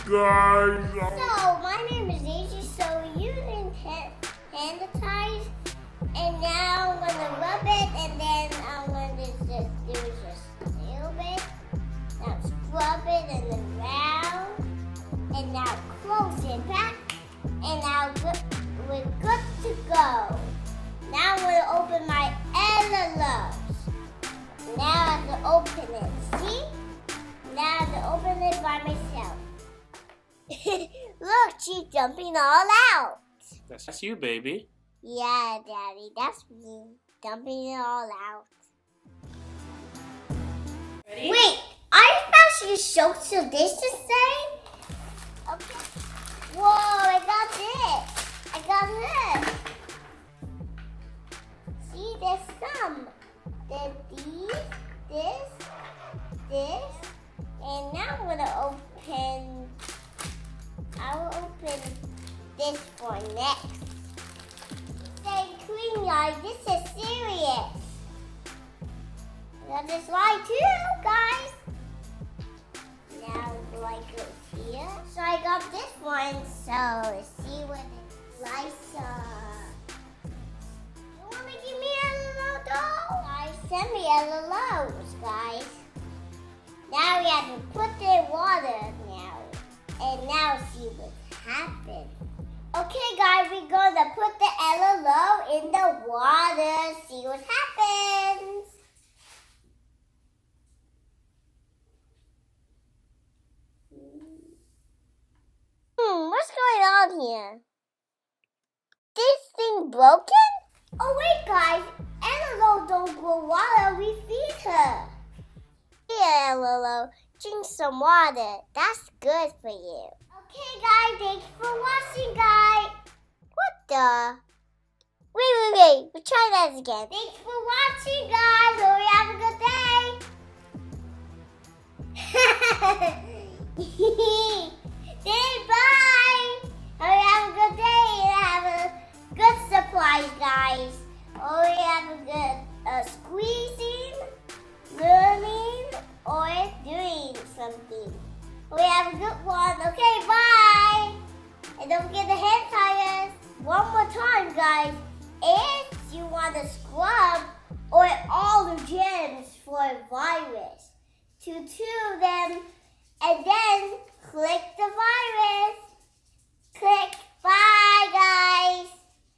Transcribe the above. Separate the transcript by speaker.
Speaker 1: guys.
Speaker 2: So, my name is Adri. So, we're using hand sanitize. And now I'm going to rub it. And then I'm going to just do just a little bit. Now scrub it in the round. And now close it back. And now we're good to go. Now I'm going to open my envelopes. Now I have to open it. See? Now I have to open it by myself. Look, she's jumping all out.
Speaker 1: That's you, baby.
Speaker 2: Yeah, Daddy, that's me. Dumping it all out.
Speaker 3: Ready?
Speaker 2: Wait, are you actually social distancing? Okay. Whoa, I got this. I got this. See, there's some. There's these, this, and now I'm gonna open. I will open this one next. Stay clean, guys. This is serious. Got this slide too, guys. Now do I go here? So I got this one. So let's see what it's like. You wanna give me a little doll? Guys, send me a little guys. Now we have to put the water now. And now see what happens. Okay, guys, we're gonna put the LLO in the water. See what happens. What's going on here? This thing broken? Oh wait, guys, LLO don't grow water. We feed her. Here, LLO, drink some water. That's good for you. Okay, guys, thanks for watching, guys. What the? Wait. We'll try that again. Thanks for watching, guys. Hope you have a good day. Say bye. Hope you have a good day and have a good surprise, guys. Hope you have a good squeezing, learning, or doing something. We have a good one. Okay, bye. And don't forget the hand tires. One more time, guys. If you want to scrub or all the germs for a virus, to them, and then click the virus. Click. Bye, guys.